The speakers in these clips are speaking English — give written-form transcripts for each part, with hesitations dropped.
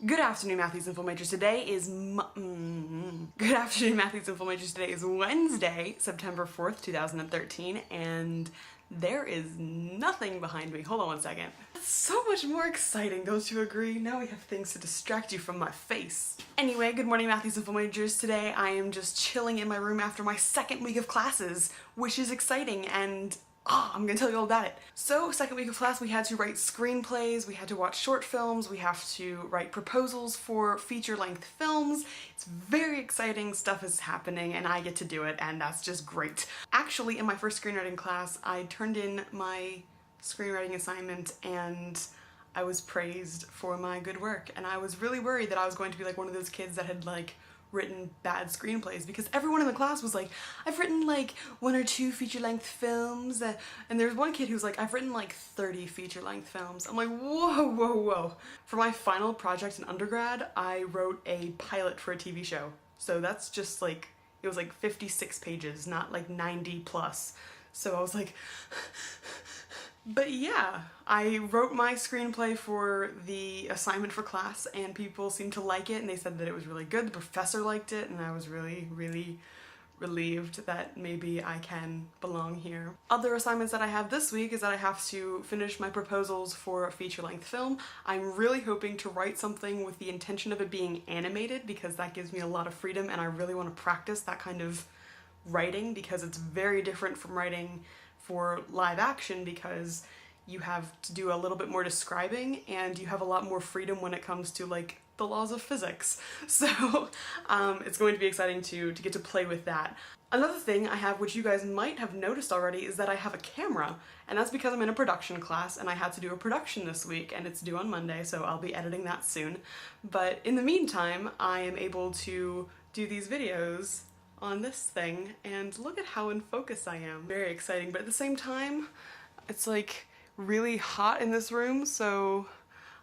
Good afternoon, Mathletes and Film Majors. Today is Good afternoon, Mathletes and Film Majors. Today is Wednesday, September 4th, 2013, and there is nothing behind me. Hold on one second. It's so much more exciting, don't you agree? Now we have things to distract you from my face. Anyway, good morning, Mathletes and Film Majors. Today I am just chilling in my room after my second week of classes, which is exciting, and I'm gonna tell you all about it. So, second week of class, we had to write screenplays, we had to watch short films, we have to write proposals for feature-length films. It's very exciting, stuff is happening, and I get to do it, and that's just great. Actually, in my first screenwriting class, I turned in my screenwriting assignment and I was praised for my good work, and I was really worried that I was going to be like one of those kids that had written bad screenplays, because everyone in the class was like, I've written like 1 or 2 feature-length films, and there's one kid who's like, I've written like 30 feature-length films. I'm like, whoa, whoa, whoa. For my final project in undergrad, I wrote a pilot for a TV show. So that's just like, it was like 56 pages, not like 90 plus. So I was like, but yeah, I wrote my screenplay for the assignment for class and people seemed to like it and they said that it was really good. The professor liked it and I was really, really relieved that maybe I can belong here. Other assignments that I have this week is that I have to finish my proposals for a feature-length film. I'm really hoping to write something with the intention of it being animated because that gives me a lot of freedom and I really want to practice that kind of writing because it's very different from writing for live action because you have to do a little bit more describing and you have a lot more freedom when it comes to like the laws of physics. So it's going to be exciting to get to play with that. Another thing I have, which you guys might have noticed already, is that I have a camera, and that's because I'm in a production class and I had to do a production this week and it's due on Monday, so I'll be editing that soon. But in the meantime, I am able to do these videos on this thing and look at how in focus I am. Very exciting, but at the same time it's like really hot in this room, so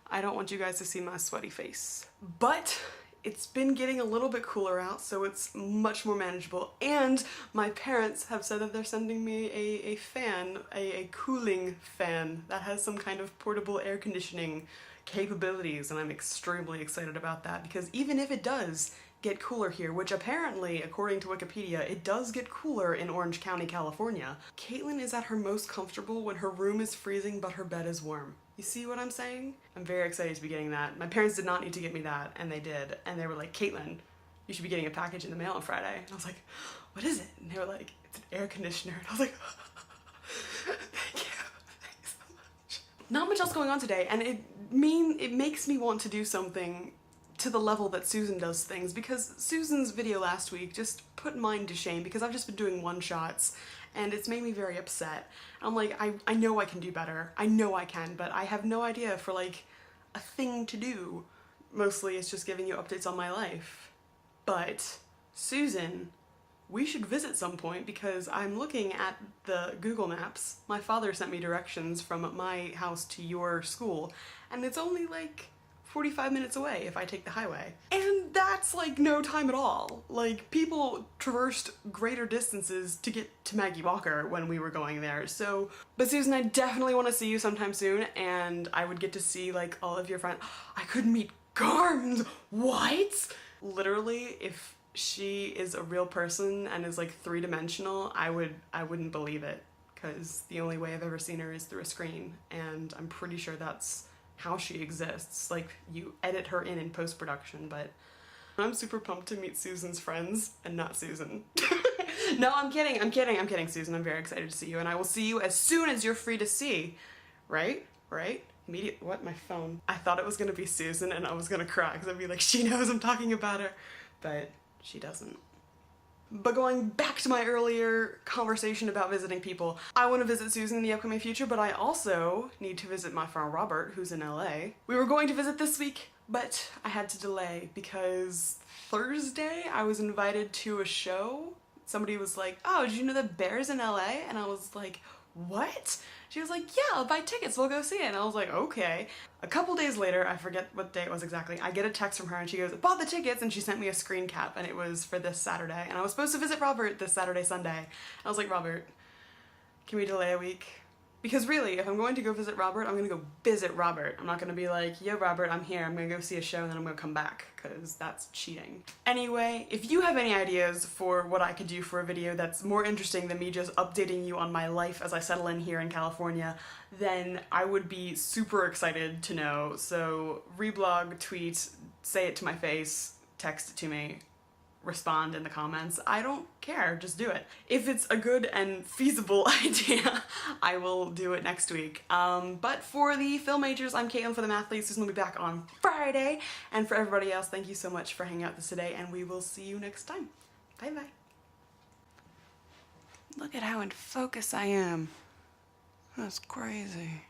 I don't want you guys to see my sweaty face. But it's been getting a little bit cooler out, so it's much more manageable, and my parents have said that they're sending me a fan, a cooling fan that has some kind of portable air conditioning capabilities, and I'm extremely excited about that because even if it does get cooler here, which apparently, according to Wikipedia, it does get cooler in Orange County, California. Caitlin is at her most comfortable when her room is freezing but her bed is warm. You see what I'm saying? I'm very excited to be getting that. My parents did not need to get me that, and they did. And they were like, Caitlin, you should be getting a package in the mail on Friday. And I was like, what is it? And they were like, it's an air conditioner. And I was like, thank you. Thank you so much. Not much else going on today, and it makes me want to do something to the level that Susan does things, because Susan's video last week just put mine to shame because I've just been doing one-shots and it's made me very upset. I'm like, I know I can do better. I know I can, but I have no idea for like a thing to do. Mostly it's just giving you updates on my life. But Susan, we should visit some point because I'm looking at the Google Maps. My father sent me directions from my house to your school and it's only like 45 minutes away if I take the highway. And that's like no time at all. Like, people traversed greater distances to get to Maggie Walker when we were going there, so. But Susan, I definitely want to see you sometime soon, and I would get to see like all of your friends. I could meet Garms! What? Literally, if she is a real person and is like 3-dimensional, I wouldn't believe it, because the only way I've ever seen her is through a screen, and I'm pretty sure that's how she exists. Like, you edit her in post-production, but I'm super pumped to meet Susan's friends and not Susan. No, I'm kidding, Susan. I'm very excited to see you, and I will see you as soon as you're free to see. Right? What? My phone. I thought it was gonna be Susan and I was gonna cry because I'd be like, she knows I'm talking about her, but she doesn't. But going back to my earlier conversation about visiting people, I want to visit Susan in the upcoming future, but I also need to visit my friend Robert, who's in LA. We were going to visit this week, but I had to delay because Thursday I was invited to a show. Somebody was like, oh, did you know that Bear's in LA? And I was like, what? She was like, yeah, I'll buy tickets, we'll go see it. And I was like, okay. A couple days later, I forget what day it was exactly, I get a text from her and she goes, bought the tickets, and she sent me a screen cap and it was for this Saturday. And I was supposed to visit Robert this Saturday, Sunday. And I was like, Robert, can we delay a week? Because really, if I'm going to go visit Robert, I'm gonna go visit Robert. I'm not gonna be like, yo Robert, I'm here, I'm gonna go see a show and then I'm gonna come back, because that's cheating. Anyway, if you have any ideas for what I could do for a video that's more interesting than me just updating you on my life as I settle in here in California, then I would be super excited to know. So reblog, tweet, say it to my face, text it to me, respond in the comments. I don't care, just do it. If it's a good and feasible idea, I will do it next week. But for the film majors, I'm Caitlin for the Mathlete. Susan will be back on Friday. And for everybody else, thank you so much for hanging out with us today, and we will see you next time. Bye bye. Look at how in focus I am. That's crazy.